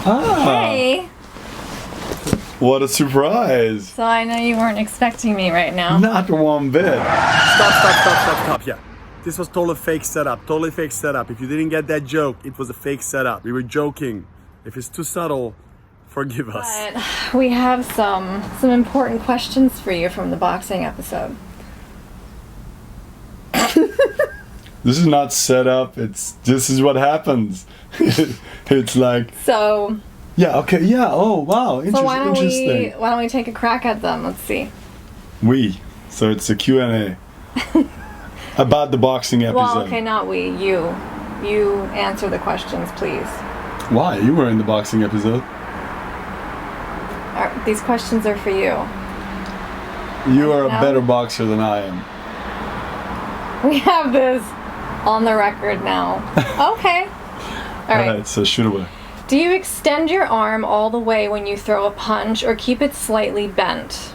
Ah, Hey! what a surprise. So I know you weren't expecting me right now. Not one bit. Stop. Yeah. This was totally fake setup. Totally fake setup. If you didn't get that joke, it was a fake setup. We were joking. If it's too subtle, forgive us. But we have some important questions for you from the boxing episode. This is not set up. This is what happens. It's like, So yeah, okay, yeah, oh, wow, interesting. why don't we take a crack at them? Let's see. So it's a Q&A about the boxing episode. Well, okay, not we. You answer the questions, please. Why? You were in the boxing episode. These questions are for you. You are a No. better boxer than I am. We have this on the record now. Okay. All right. So shoot away. Do you extend your arm all the way when you throw a punch or keep it slightly bent?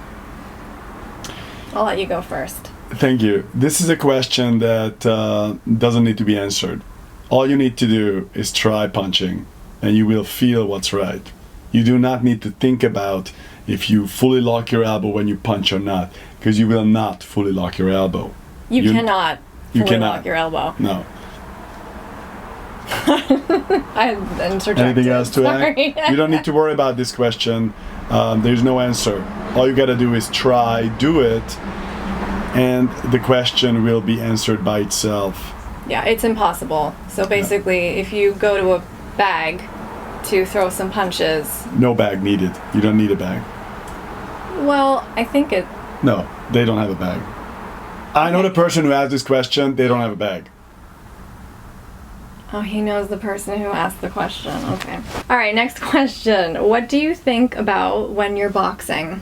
I'll let you go first. Thank you. This is a question that doesn't need to be answered. All you need to do is try punching, and you will feel what's right. You do not need to think about if you fully lock your elbow when you punch or not, because you will not fully lock your elbow. You cannot fully lock your elbow. No. I interjected. Anything else to Sorry. add? You don't need to worry about this question. There's no answer. All you gotta do is try, do it, and the question will be answered by itself. Yeah, it's impossible. So basically, if you go to a bag to throw some punches, No bag needed. You don't need a bag. well, I think it. No, they don't have a bag. I know the person who asked this question, they don't have a bag. Oh, he knows the person who asked the question. Okay. All right, next question. What do you think about when you're boxing?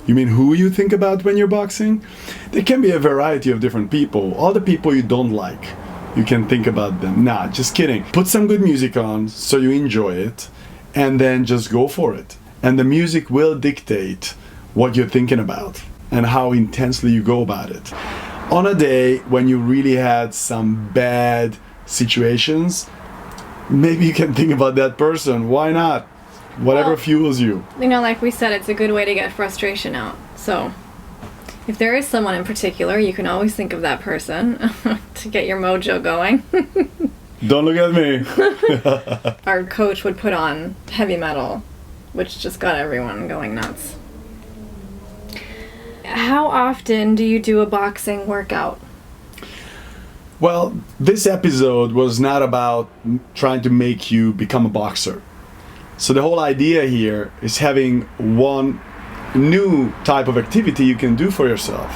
You mean who you think about when you're boxing? There can be a variety of different people. All the people you don't like, you can think about them. Nah, just kidding. Put some good music on so you enjoy it, and then just go for it. And the music will dictate what you're thinking about and how intensely you go about it. On a day when you really had some bad situations, maybe you can think about that person. Why not? Whatever Well, fuels you. You know, like we said, it's a good way to get frustration out. So, if there is someone in particular, you can always think of that person to get your mojo going. Don't look at me. Our coach would put on heavy metal, which just got everyone going nuts. How often do you do a boxing workout? Well, this episode was not about trying to make you become a boxer. So the whole idea here is having one new type of activity you can do for yourself.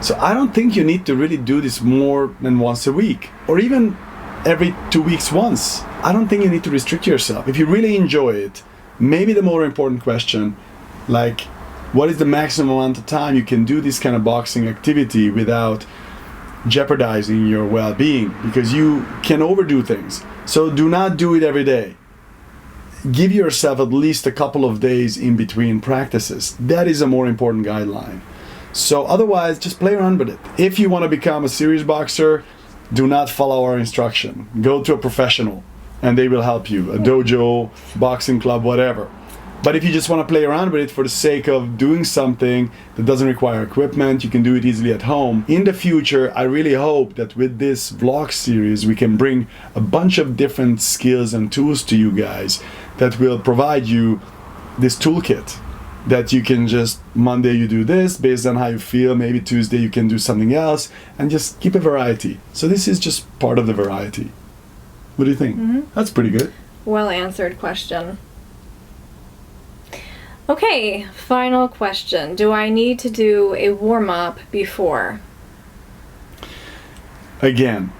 So I don't think you need to really do this more than once a week, or even every 2 weeks once. I don't think you need to restrict yourself. If you really enjoy it, maybe the more important question, like, what is the maximum amount of time you can do this kind of boxing activity without jeopardizing your well-being? Because you can overdo things. So do not do it every day. Give yourself at least a couple of days in between practices. That is a more important guideline. So otherwise, just play around with it. If you want to become a serious boxer, do not follow our instruction. Go to a professional and they will help you. A dojo, boxing club, whatever. But if you just want to play around with it for the sake of doing something that doesn't require equipment, you can do it easily at home. In the future, I really hope that with this vlog series, we can bring a bunch of different skills and tools to you guys that will provide you this toolkit that you can just, Monday you do this based on how you feel, maybe Tuesday you can do something else, and just keep a variety. So this is just part of the variety. What do you think? Mm-hmm. That's pretty good. Well answered question. Okay, final question. Do I need to do a warm-up before? Again,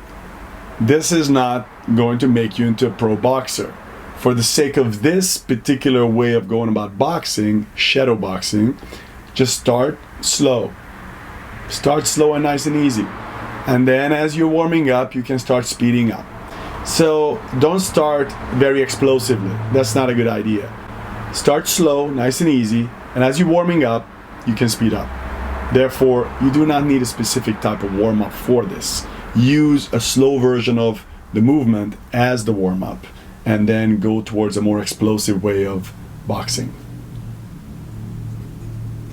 this is not going to make you into a pro boxer. For the sake of this particular way of going about boxing, shadow boxing, just start slow. Start slow and nice and easy. And then as you're warming up, you can start speeding up. So don't start very explosively. That's not a good idea. Start slow, nice and easy, and as you're warming up, you can speed up. Therefore, you do not need a specific type of warm-up for this. Use a slow version of the movement as the warm-up, and then go towards a more explosive way of boxing.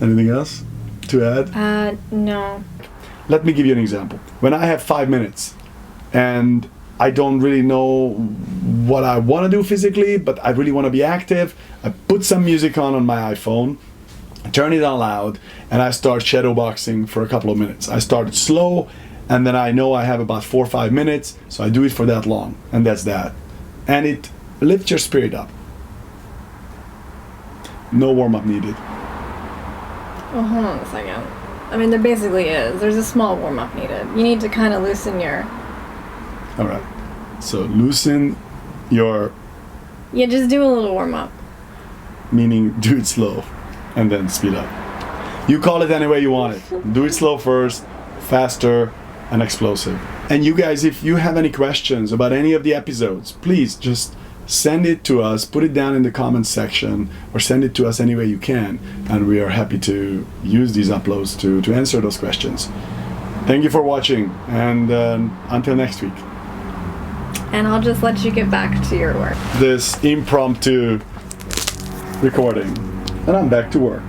Anything else to add? No. Let me give you an example. When I have 5 minutes and I don't really know what I want to do physically, but I really want to be active, I put some music on my iPhone, I turn it on loud, and I start shadow boxing for a couple of minutes. I start slow, and then I know I have about 4 or 5 minutes, so I do it for that long, and that's that. And it lifts your spirit up. No warm-up needed. Well, hold on a second. I mean, there basically is. There's a small warm-up needed. You need to kind of loosen your... All right. So loosen your... Yeah, just do a little warm-up. Meaning do it slow and then speed up. You call it any way you want it. Do it slow first, faster, and explosive. And you guys, if you have any questions about any of the episodes, please just send it to us, put it down in the comments section, or send it to us any way you can, and we are happy to use these uploads to answer those questions. Thank you for watching, and until next week. And I'll just let you get back to your work. This impromptu recording, and I'm back to work.